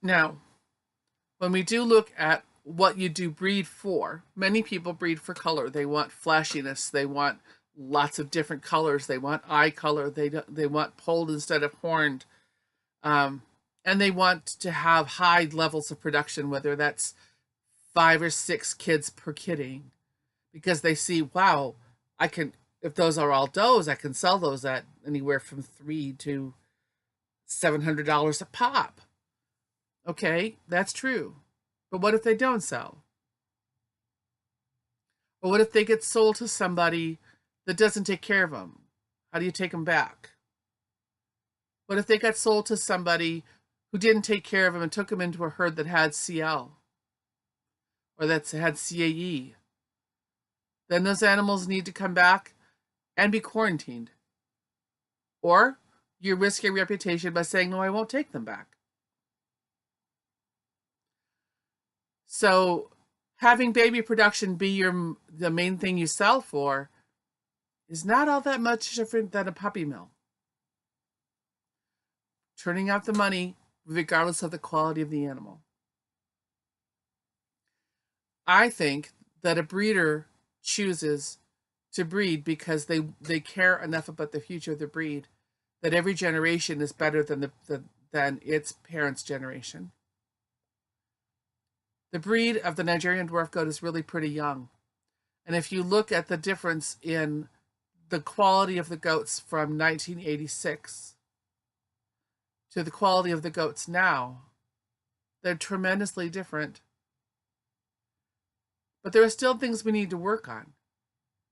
Now, when we do look at what you do breed for, many people breed for color. They want flashiness. They want lots of different colors. They want eye color. They want polled instead of horned. Um, and they want to have high levels of production, whether that's 5 or 6 kids per kidding, because they see, wow, I can, if those are all does, I can sell those at anywhere from $300 to $700 a pop. Okay, that's true. But what if they don't sell? Or what if they get sold to somebody that doesn't take care of them? How do you take them back? What if they got sold to somebody who didn't take care of them and took them into a herd that had CL or that had CAE? Then those animals need to come back and be quarantined. Or you risk your reputation by saying, no, I won't take them back. So having baby production be the main thing you sell for is not all that much different than a puppy mill. Turning out the money regardless of the quality of the animal. I think that a breeder chooses to breed because they care enough about the future of the breed that every generation is better than than its parents' generation. The breed of the Nigerian dwarf goat is really pretty young. And if you look at the difference in the quality of the goats from 1986 to the quality of the goats now, they're tremendously different. But there are still things we need to work on.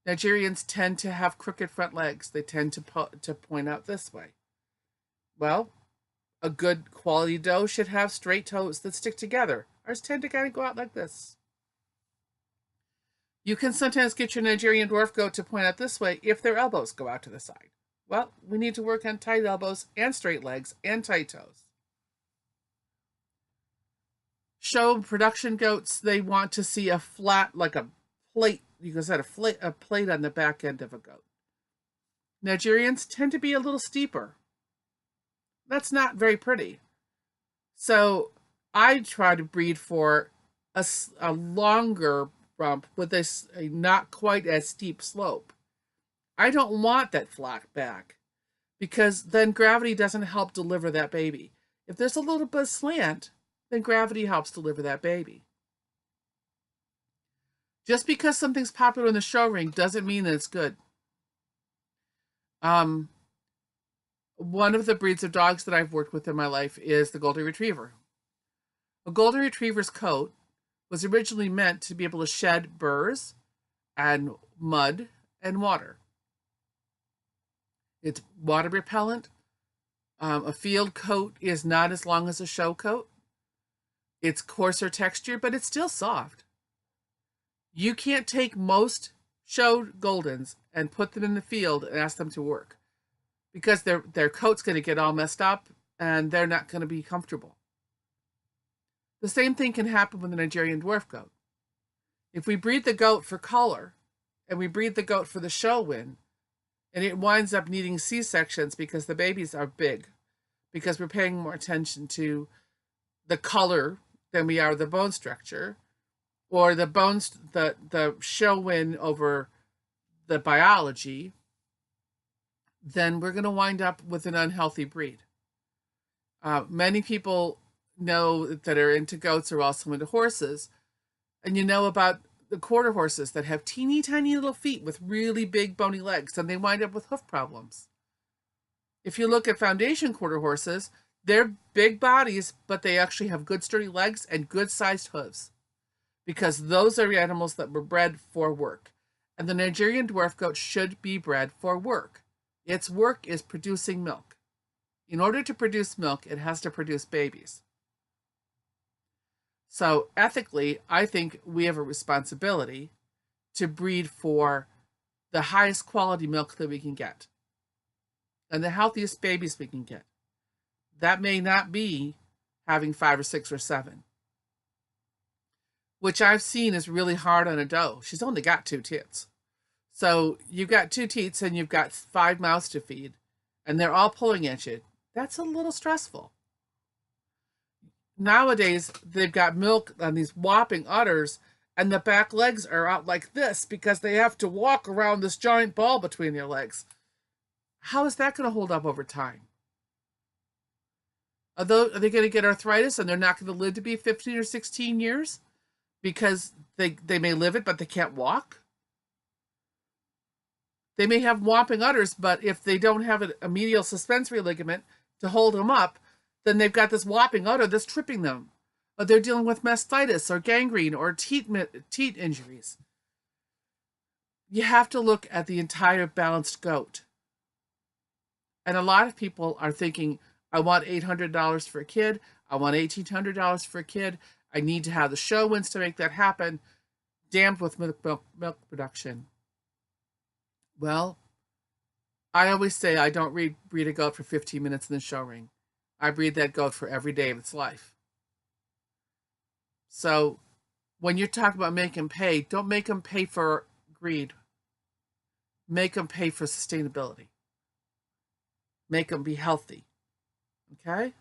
Nigerians tend to have crooked front legs. They tend to point out this way. Well, a good quality doe should have straight toes that stick together. Ours tend to kind of go out like this. You can sometimes get your Nigerian dwarf goat to point out this way if their elbows go out to the side. Well, we need to work on tight elbows and straight legs and tight toes. Show production goats, they want to see a flat, like a plate. You can set a plate on the back end of a goat. Nigerians tend to be a little steeper. That's not very pretty. So I try to breed for a longer rump with a not quite as steep slope. I don't want that flat back because then gravity doesn't help deliver that baby. If there's a little bit of slant, then gravity helps deliver that baby. Just because something's popular in the show ring doesn't mean that it's good. One of the breeds of dogs that I've worked with in my life is the Golden Retriever. A Golden Retriever's coat was originally meant to be able to shed burrs and mud and water. It's water repellent. A field coat is not as long as a show coat. It's coarser texture, but it's still soft. You can't take most show Goldens and put them in the field and ask them to work because their coat's going to get all messed up and they're not going to be comfortable. The same thing can happen with the Nigerian dwarf goat. If we breed the goat for color and we breed the goat for the show win, and it winds up needing C-sections because the babies are big, because we're paying more attention to the color than we are the bone structure, or the show win over the biology, then we're going to wind up with an unhealthy breed. Many people know that are into goats are also into horses, and you know about the quarter horses that have teeny tiny little feet with really big bony legs, and they wind up with hoof problems. If you look at foundation quarter horses, they're big bodies, but they actually have good sturdy legs and good sized hooves because those are animals that were bred for work. And the Nigerian dwarf goat should be bred for work. Its work is producing milk. In order to produce milk, it has to produce babies. So ethically, I think we have a responsibility to breed for the highest quality milk that we can get and the healthiest babies we can get. That may not be having 5 or 6 or 7, which I've seen is really hard on a doe. She's only got 2 tits. So you've got 2 teats and you've got 5 mouths to feed, and they're all pulling at you. That's a little stressful. nowadays they've got milk on these whopping udders, and the back legs are out like this because they have to walk around this giant ball between their legs. How is that going to hold up over time? Are they going to get arthritis and they're not going to live to be 15 or 16 years because they may live it, but they can't walk? They may have whopping udders, but if they don't have a medial suspensory ligament to hold them up, then they've got this whopping udder that's tripping them. But they're dealing with mastitis or gangrene or teeth injuries. You have to look at the entire balanced goat. And a lot of people are thinking, I want $800 for a kid. I want $1,800 for a kid. I need to have the show wins to make that happen. Damned with milk production. Well, I always say I don't breed a goat for 15 minutes in the show ring. I breed that goat for every day of its life. So when you're talking about make them pay, don't make them pay for greed. Make them pay for sustainability. Make them be healthy. Okay?